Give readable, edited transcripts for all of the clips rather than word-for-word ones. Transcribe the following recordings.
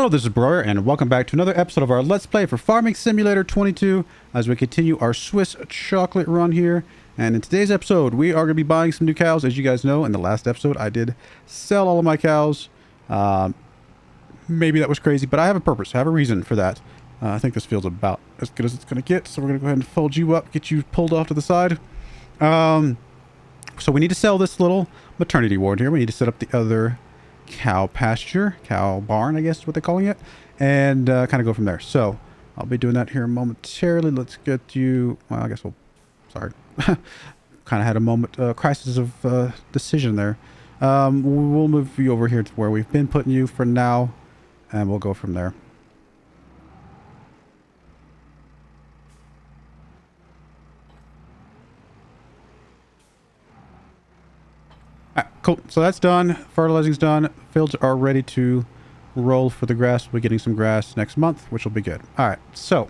Hello, this is Broyar, and welcome back to another episode of our Let's Play for Farming Simulator 22 as we continue our Swiss chocolate run here. And in today's episode, we are going to be buying some new cows. As you guys know, in the last episode, I did sell all of my cows. Maybe that was crazy, but I have a purpose. I have a reason for that. I think this feels about as good as it's going to get, so we're going to go ahead and fold you up, get you pulled off to the side. So we need to sell this little maternity ward here. We need to set up the other cow pasture, cow barn, I guess is what they're calling it, and kind of go from there. So I'll be doing that here momentarily. Let's get you, well, I guess we'll, sorry, kind of had a moment, crisis of decision there. We'll move you over here to where we've been putting you for now, and we'll go from there. Alright, cool. So that's done. Fertilizing's done. Fields are ready to roll for the grass. We'll be getting some grass next month, which will be good. Alright, so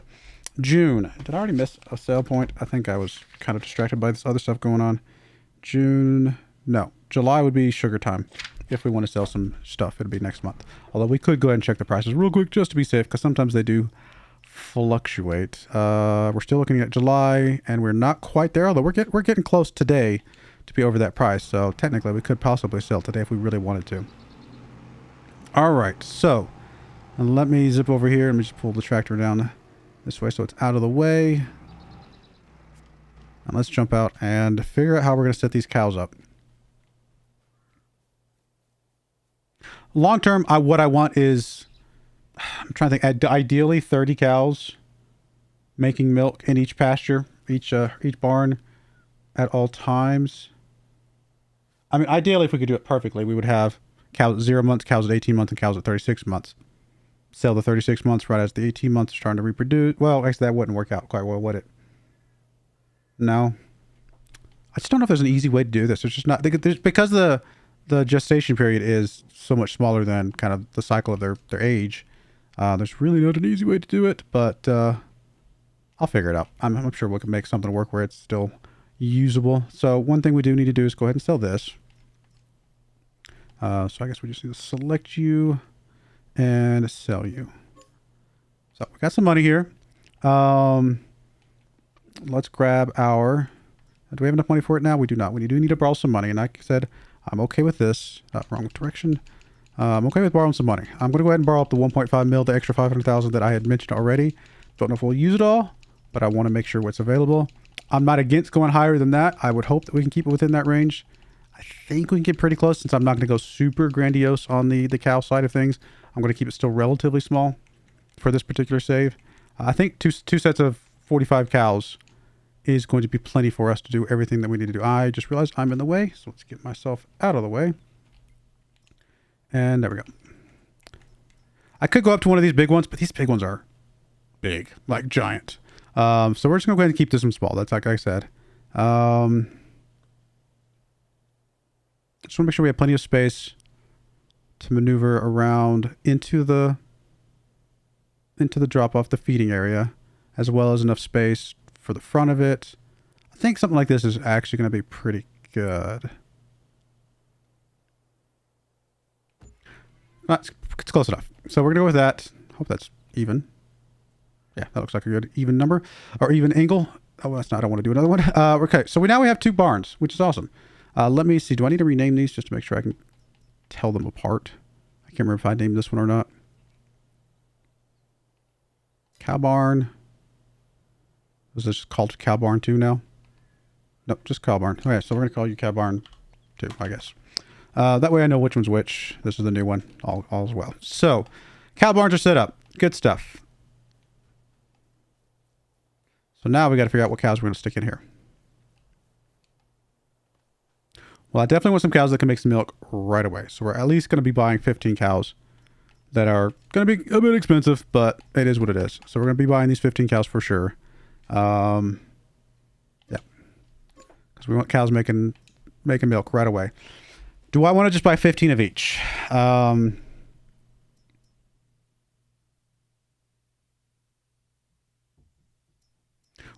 June. Did I already miss a sale point? I think I was kind of distracted by this other stuff going on. June. No. July would be sugar time. If we want to sell some stuff, it'll be next month. Although we could go ahead and check the prices real quick just to be safe, because sometimes they do fluctuate. We're still looking at July, and we're not quite there, although we're getting close today to be over that price. So technically, we could possibly sell today if we really wanted to. All right, so let me zip over here and just pull the tractor down this way so it's out of the way. And let's jump out and figure out how we're going to set these cows up. Long term, what I want is, I'm trying to think, ideally 30 cows making milk in each pasture, each barn at all times. I mean, ideally, if we could do it perfectly, we would have cows at 0 months, cows at 18 months, and cows at 36 months. Sell the 36 months right as the 18 months are starting to reproduce. Well, actually, that wouldn't work out quite well, would it? No. I just don't know if there's an easy way to do this. It's just not, because the gestation period is so much smaller than kind of the cycle of their age. There's really not an easy way to do it, but I'll figure it out. I'm sure we can make something work where it's still usable. So one thing we do need to do is go ahead and sell this. So I guess we just need to select you and sell you. So we got some money here. Let's grab our, do we have enough money for it now? We do not. We do need to borrow some money. And like I said, I'm okay with this. Wrong direction. I'm okay with borrowing some money. I'm going to go ahead and borrow up the 1.5 mil, the extra 500,000 that I had mentioned already. Don't know if we'll use it all, but I want to make sure it's available. I'm not against going higher than that. I would hope that we can keep it within that range. I think we can get pretty close, since I'm not going to go super grandiose on the cow side of things. I'm going to keep it still relatively small for this particular save. I think two sets of 45 cows is going to be plenty for us to do everything that we need to do. I just realized I'm in the way, so let's get myself out of the way. And there we go. I could go up to one of these big ones, but these big ones are big, like giant. So we're just going to go ahead and keep this one small. That's like I said. Just want to make sure we have plenty of space to maneuver around into the drop off, the feeding area, as well as enough space for the front of it. I think something like this is actually going to be pretty good. It's close enough. So we're going to go with that. Hope that's even. Yeah, that looks like a good even number, or even angle. Oh, that's not, I don't want to do another one. Okay, so now we have two barns, which is awesome. Let me see. Do I need to rename these just to make sure I can tell them apart? I can't remember if I named this one or not. Cow barn. Is this called Cow Barn 2 now? Nope, just Cow Barn. Okay, so we're going to call you Cow Barn 2, I guess. That way I know which one's which. This is the new one, all as well. So, cow barns are set up. Good stuff. So now we got to figure out what cows we're going to stick in here. Well, I definitely want some cows that can make some milk right away. So we're at least going to be buying 15 cows that are going to be a bit expensive, but it is what it is. So we're going to be buying these 15 cows for sure. Yeah. Because we want cows making milk right away. Do I want to just buy 15 of each?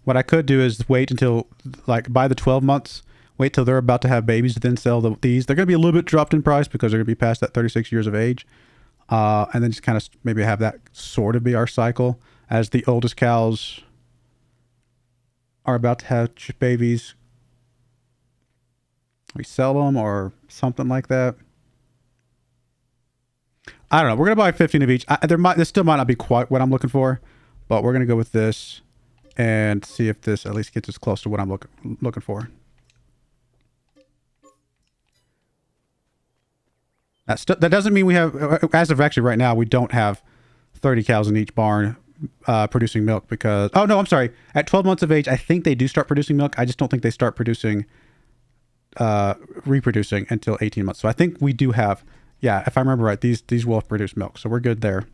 What I could do is wait until, like, by the 12 months, wait till they're about to have babies, then sell these. They're going to be a little bit dropped in price because they're going to be past that 36 years of age. And then just kind of maybe have that sort of be our cycle as the oldest cows are about to hatch babies. We sell them or something like that. I don't know. We're gonna buy 15 of each. This still might not be quite what I'm looking for, but we're gonna go with this and see if this at least gets us close to what I'm looking for. That doesn't mean we have, as of actually right now, we don't have 30 cows in each barn producing milk because, oh no, I'm sorry. At 12 months of age, I think they do start producing milk. I just don't think they start reproducing until 18 months. So I think we do have, yeah, if I remember right, these will produce milk. So we're good there.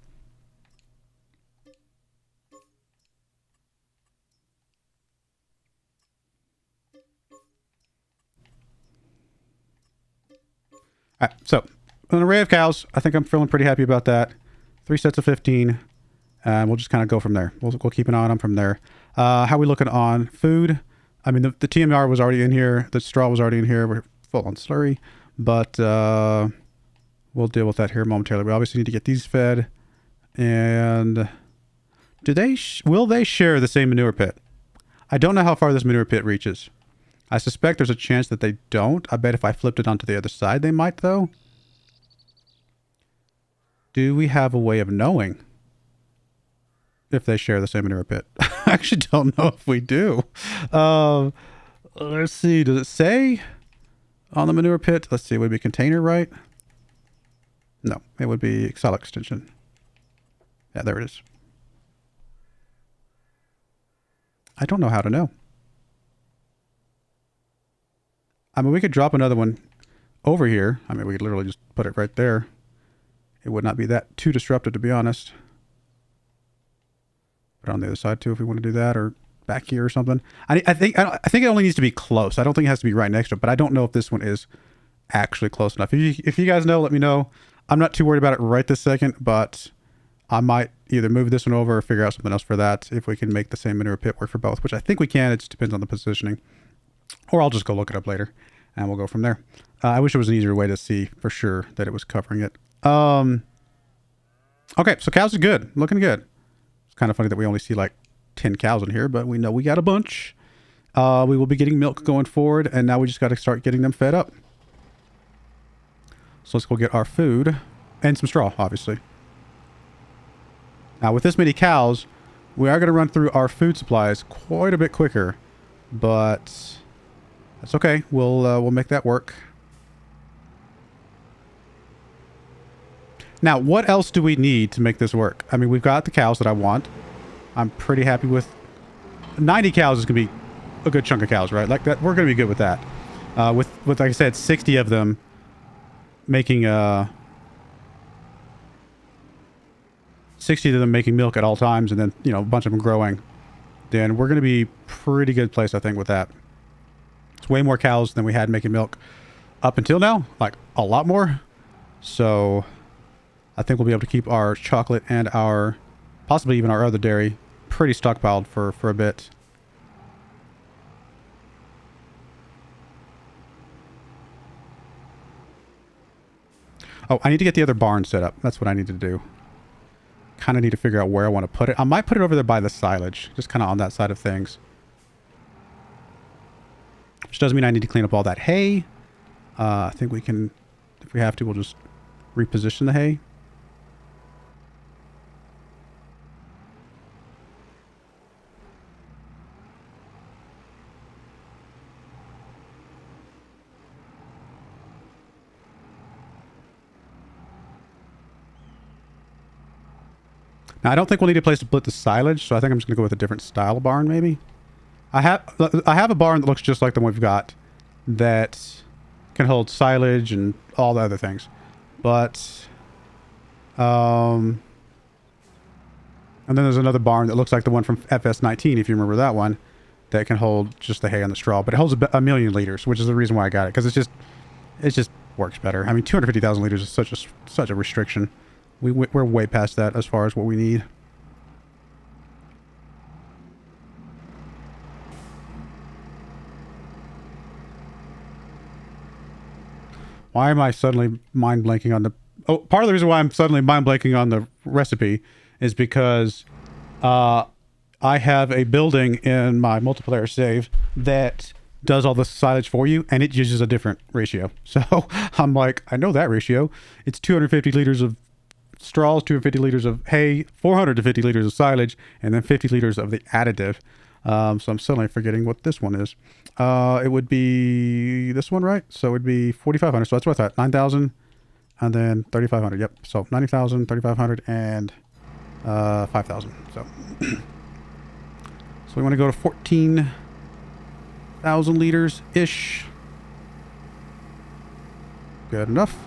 All right, so an array of cows. I think I'm feeling pretty happy about that. 3 sets of 15. And we'll just kind of go from there. We'll keep an eye on them from there. How are we looking on food? I mean, the TMR was already in here. The straw was already in here. We're full on slurry. But we'll deal with that here momentarily. We obviously need to get these fed. And will they share the same manure pit? I don't know how far this manure pit reaches. I suspect there's a chance that they don't. I bet if I flipped it onto the other side, they might, though. Do we have a way of knowing if they share the same manure pit? I actually don't know if we do. Let's see. Does it say on the manure pit? Let's see. Would it be container, right? No, it would be cell extension. Yeah, there it is. I don't know how to know. I mean, we could drop another one over here. I mean, we could literally just put it right there. It would not be that too disruptive, to be honest. Put it on the other side too, if we want to do that, or back here or something. I think it only needs to be close. I don't think it has to be right next to it, but I don't know if this one is actually close enough. If you guys know, let me know. I'm not too worried about it right this second, but I might either move this one over or figure out something else for that if we can make the same manure pit work for both, which I think we can. It just depends on the positioning. Or I'll just go look it up later, and we'll go from there. I wish there was an easier way to see for sure that it was covering it. Okay, so cows are good. Looking good. It's kind of funny that we only see like 10 cows in here, but we know we got a bunch. We will be getting milk going forward, and now we just got to start getting them fed up. So let's go get our food and some straw, obviously. Now, with this many cows, we are going to run through our food supplies quite a bit quicker, but that's okay. We'll make that work. Now, what else do we need to make this work? I mean, we've got the cows that I want. I'm pretty happy with 90 cows is going to be a good chunk of cows, right? Like that, we're going to be good with that. With like I said, 60 of them making 60 of them making milk at all times, and then, you know, a bunch of them growing. Then we're going to be pretty good place, I think, with that. It's way more cows than we had making milk up until now, like a lot more. So I think we'll be able to keep our chocolate and our, possibly even our other dairy, pretty stockpiled for a bit. Oh, I need to get the other barn set up. That's what I need to do. Kind of need to figure out where I want to put it. I might put it over there by the silage, just kind of on that side of things. Which doesn't mean I need to clean up all that hay. I think we can, if we have to, we'll just reposition the hay. Now, I don't think we'll need a place to put the silage, so I think I'm just going to go with a different style barn, maybe. I have a barn that looks just like the one we've got that can hold silage and all the other things. But, and then there's another barn that looks like the one from FS22, if you remember that one, that can hold just the hay and the straw. But it holds a million liters, which is the reason why I got it, because it just works better. I mean, 250,000 liters is such a restriction. We're way past that as far as what we need. Why am I suddenly mind blanking on part of the reason why I'm suddenly mind blanking on the recipe is because I have a building in my multiplayer save that does all the silage for you, and it uses a different ratio. So I'm like, I know that ratio. It's 250 liters of straws, 250 liters of hay, 450 liters of silage, and then 50 liters of the additive. So I'm suddenly forgetting what this one is. It would be this one, right? So it would be 4,500. So that's what I thought. 9,000 and then 3,500. Yep. So 90,000, 3,500, and 5,000. So, so we want to go to 14,000 liters ish. Good enough.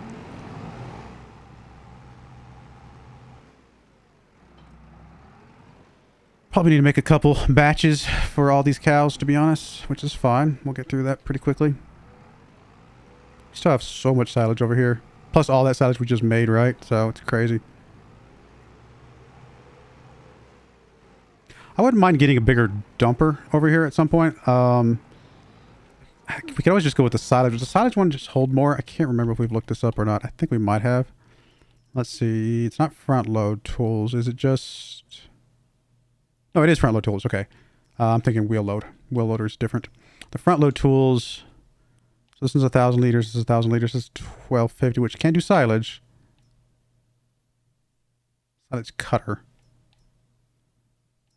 Probably need to make a couple batches for all these cows, to be honest, which is fine. We'll get through that pretty quickly. We still have so much silage over here. Plus all that silage we just made, right? So it's crazy. I wouldn't mind getting a bigger dumper over here at some point. We could always just go with the silage. Does the silage one just hold more? I can't remember if we've looked this up or not. I think we might have. Let's see. It's not front load tools. Is it just... No, it is front load tools. Okay. I'm thinking wheel load. Wheel loader is different. The front load tools. So this is 1,000 liters. This is 1,000 liters. This is 1,250, which can do silage. Silage cutter.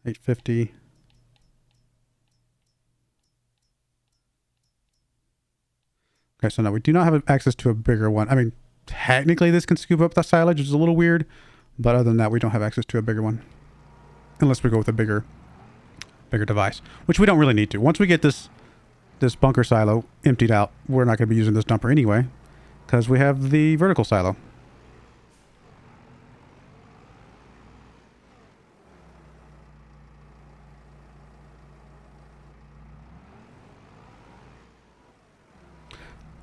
850. Okay, so now we do not have access to a bigger one. I mean, technically this can scoop up the silage, which is a little weird. But other than that, we don't have access to a bigger one. Unless we go with a bigger device, which we don't really need to. Once we get this bunker silo emptied out, we're not going to be using this dumper anyway, because we have the vertical silo.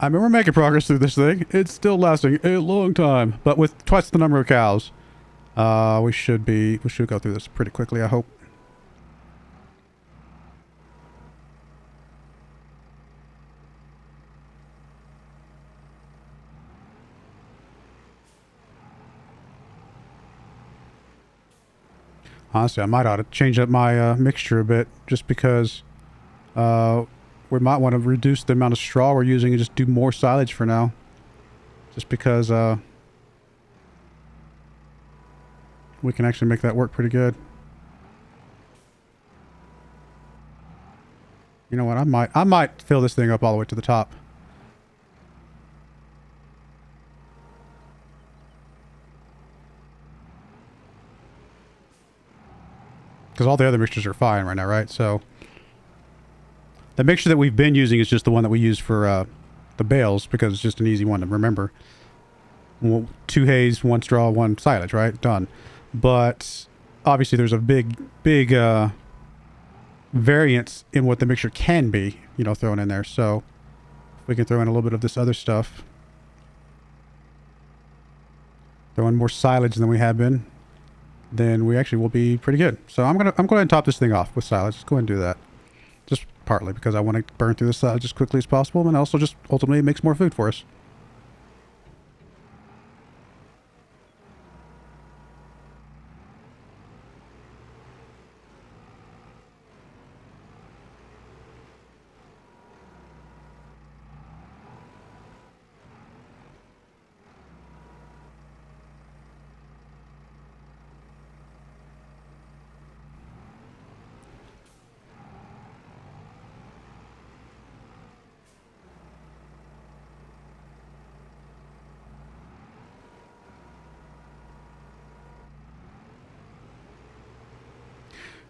I remember making progress through this thing. It's still lasting a long time, but with twice the number of cows, we should go through this pretty quickly, I hope. Honestly, I might ought to change up my mixture a bit, just because we might want to reduce the amount of straw we're using and just do more silage for now. Just because we can actually make that work pretty good. You know what? I might fill this thing up all the way to the top. Because all the other mixtures are fine right now, right? So the mixture that we've been using is just the one that we use for the bales, because it's just an easy one to remember. 2 hays, 1 straw, 1 silage, right? Done. But obviously there's a big variance in what the mixture can be, you know, thrown in there. So if we can throw in a little bit of this other stuff, throw in more silage than we have been, then we actually will be pretty good. So I'm going to top this thing off with silage. Let's go ahead and do that. Just partly because I want to burn through this silage as quickly as possible, and also just ultimately it makes more food for us.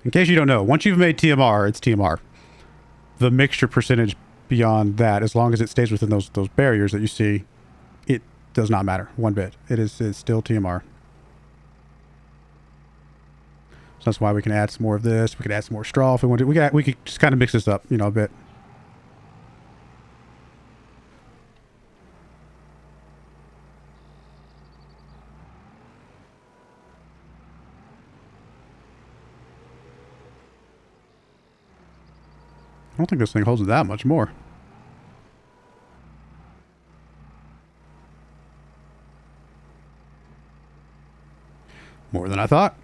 In case you don't know, once you've made TMR, it's TMR. The mixture percentage beyond that, as long as it stays within those barriers that you see, it does not matter one bit. It's still TMR. So that's why we can add some more of this. We could add some more straw if we wanted. We could just kind of mix this up, you know, a bit. I don't think this thing holds that much more. I thought.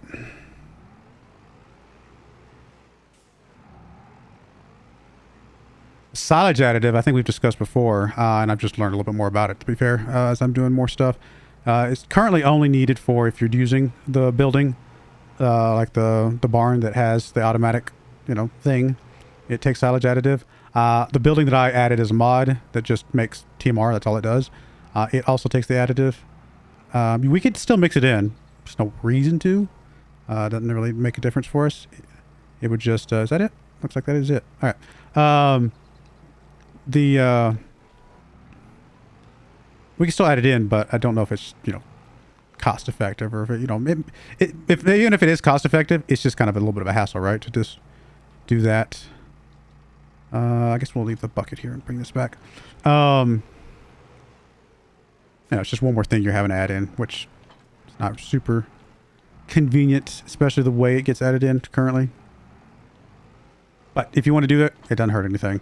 Silage additive, I think we've discussed before, and I've just learned a little bit more about it, to be fair, as I'm doing more stuff. It's currently only needed for if you're using the building, like the barn that has the automatic, thing. It takes silage additive. The building that I added is a mod that just makes TMR. That's all it does. It also takes the additive. We could still mix it in. There's no reason to. Doesn't really make a difference for us. It would just... is that it? Looks like that is it. All right. We can still add it in, but I don't know if it's, cost effective or if it, even if it is cost effective, it's just kind of a little bit of a hassle, right? To just do that. I guess we'll leave the bucket here and bring this back. It's just one more thing you're having to add in, which is not super convenient, especially the way it gets added in currently. But if you want to do it, it doesn't hurt anything.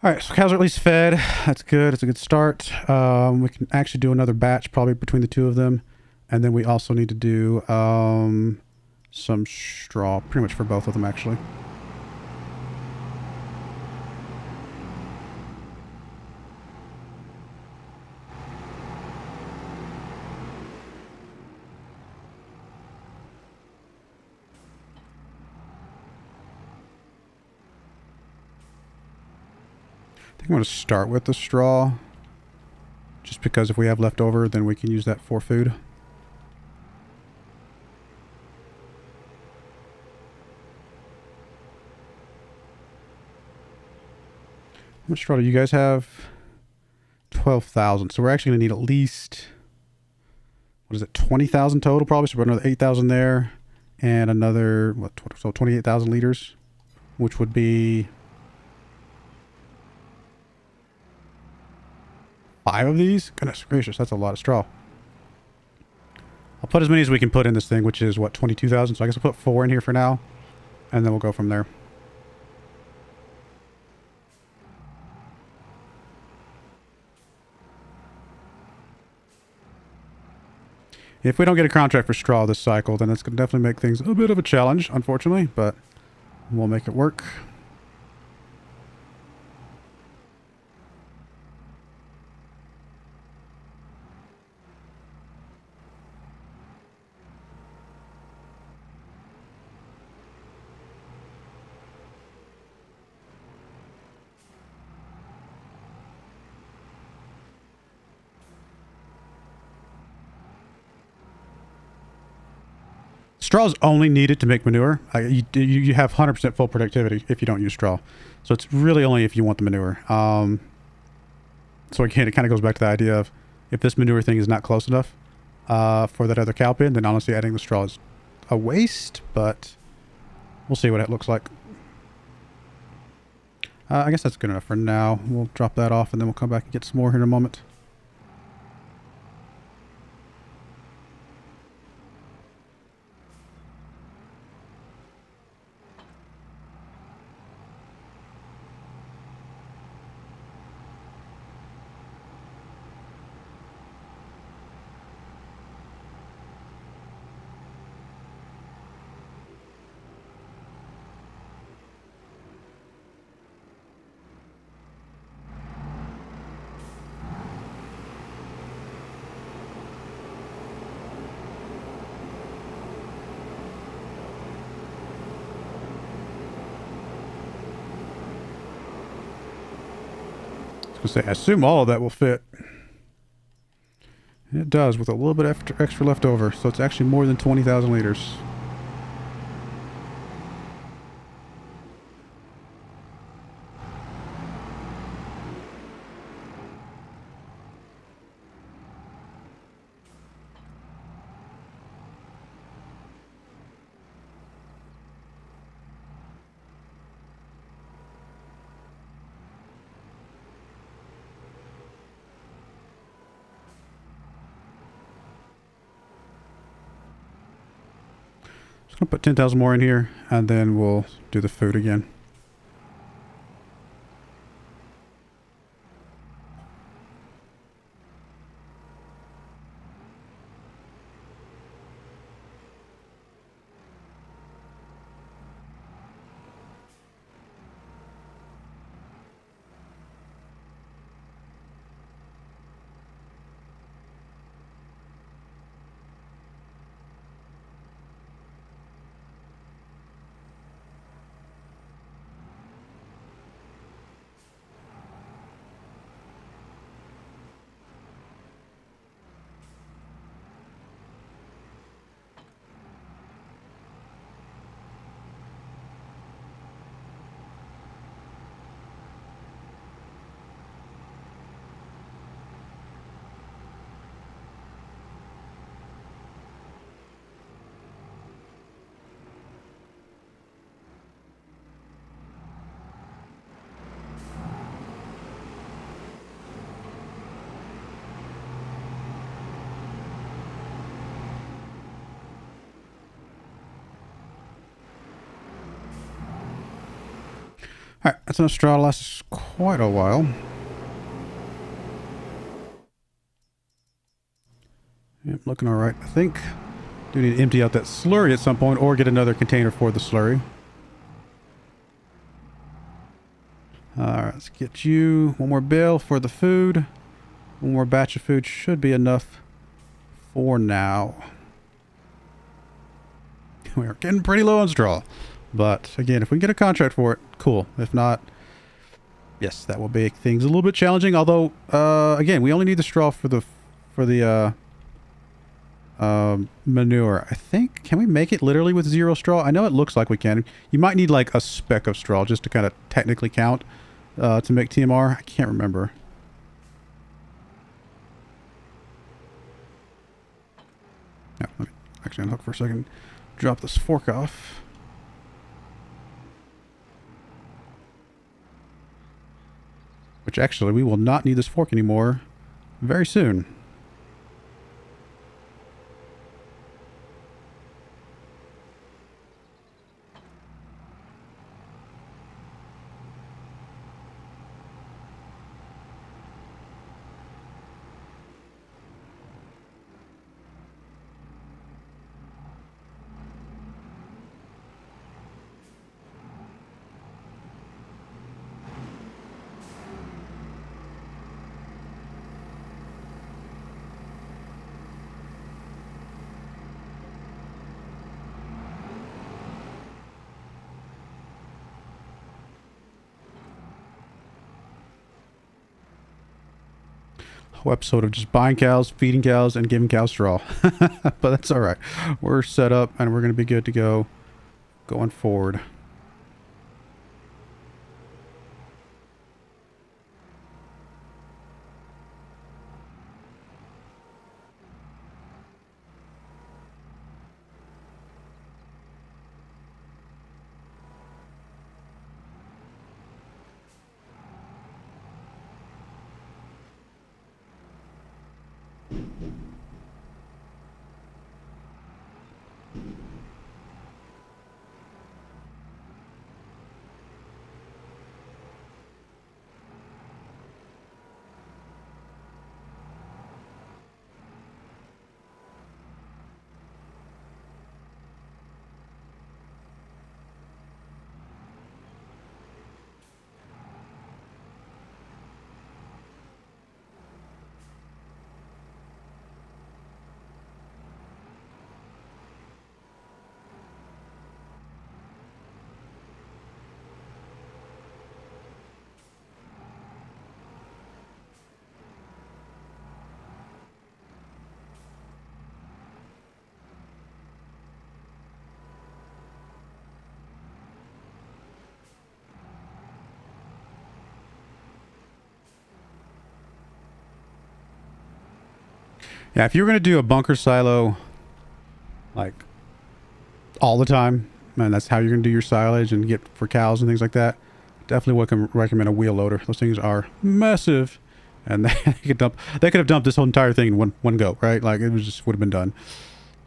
All right, so cows are at least fed. That's good. It's a good start. We can actually do another batch probably between the two of them. And then we also need to do some straw, pretty much for both of them, actually. I'm going to start with the straw, just because if we have leftover, then we can use that for food. How much straw do you guys have? 12,000. So we're actually going to need at least, 20,000 total probably. So we're another 8,000 there and another, so 28,000 liters, which would be 5 of these? Goodness gracious, that's a lot of straw. I'll put as many as we can put in this thing, which is, 22,000? So I guess I'll put 4 in here for now, and then we'll go from there. If we don't get a contract for straw this cycle, then it's going to definitely make things a bit of a challenge, unfortunately, but we'll make it work. Straw is only needed to make manure. You have 100% full productivity if you don't use straw. So it's really only if you want the manure. So again, it kind of goes back to the idea of if this manure thing is not close enough for that other cow pen, then honestly adding the straw is a waste, but we'll see what it looks like. I guess that's good enough for now. We'll drop that off and then we'll come back and get some more here in a moment. was gonna say, I assume all of that will fit. It does, with a little bit extra left over, so it's actually more than 20,000 liters. Just gonna put 10,000 more in here, and then we'll do the food again. Alright, that's enough straw to last us quite a while. Yep, looking alright. I think do need to empty out that slurry at some point or get another container for the slurry. Alright, let's get you one more bale for the food. One more batch of food should be enough for now. We are getting pretty low on straw. But again, if we can get a contract for it, cool. If not, yes, that will make things a little bit challenging. Although, again, we only need the straw for the manure. I think, can we make it literally with 0 straw? I know it looks like we can. You might need like a speck of straw just to kind of technically count to make TMR. I can't remember. Yeah, let me actually unhook for a second. Drop this fork off. Which actually, we will not need this fork anymore very soon. Whole episode of just buying cows, feeding cows, and giving cows straw. But that's all right. We're set up, and we're going to be good to go going forward. Yeah, if you're going to do a bunker silo, like, all the time, and that's how you're going to do your silage and get for cows and things like that, definitely would recommend a wheel loader. Those things are massive, and they could have dumped this whole entire thing in one go, right? Like, it was just would have been done.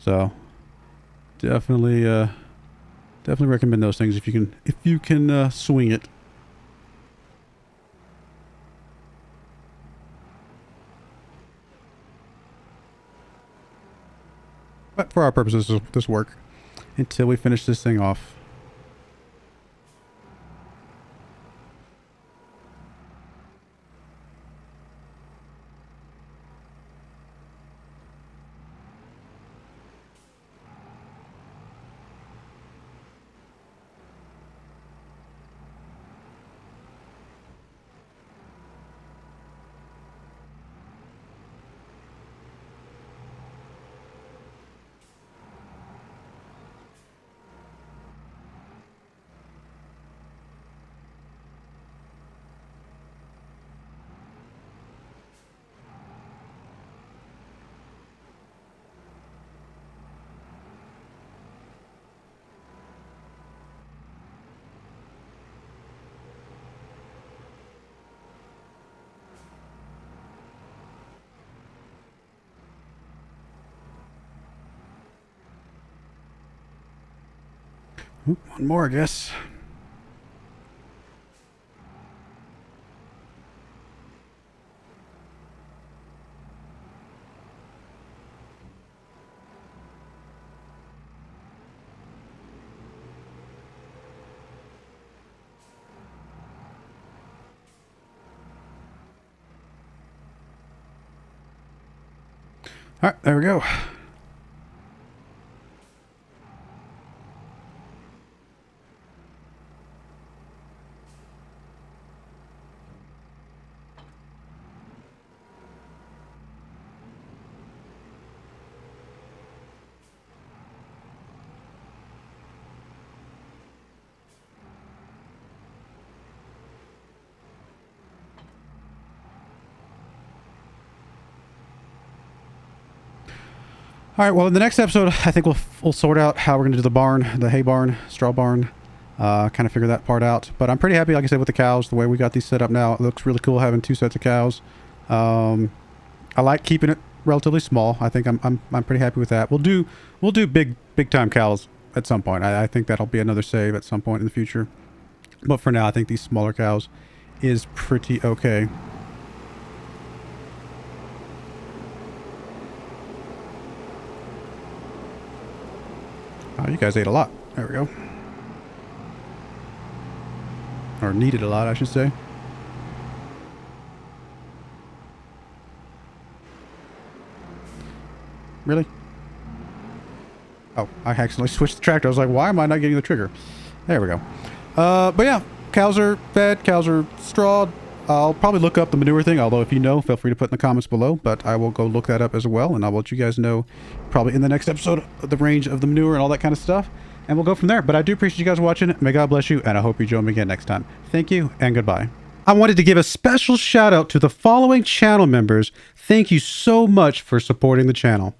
So definitely recommend those things if you can swing it. But for our purposes, this work until we finish this thing off. Oop, one more, I guess. All right, there we go. All right, well, in the next episode, I think we'll sort out how we're going to do the barn, the hay barn, straw barn, kind of figure that part out. But I'm pretty happy, like I said, with the cows, the way we got these set up now. It looks really cool having 2 sets of cows. I like keeping it relatively small. I think I'm pretty happy with that. We'll do big time cows at some point. I think that'll be another save at some point in the future. But for now, I think these smaller cows is pretty okay. Oh, you guys ate a lot. There we go. Or needed a lot, I should say. Really? Oh, I accidentally switched the tractor. I was like, why am I not getting the trigger? There we go. But yeah, cows are fed, cows are strawed. I'll probably look up the manure thing, although if you know, feel free to put in the comments below. But I will go look that up as well, and I'll let you guys know probably in the next episode the range of the manure and all that kind of stuff. And we'll go from there. But I do appreciate you guys watching. May God bless you, and I hope you join me again next time. Thank you, and goodbye. I wanted to give a special shout out to the following channel members. Thank you so much for supporting the channel.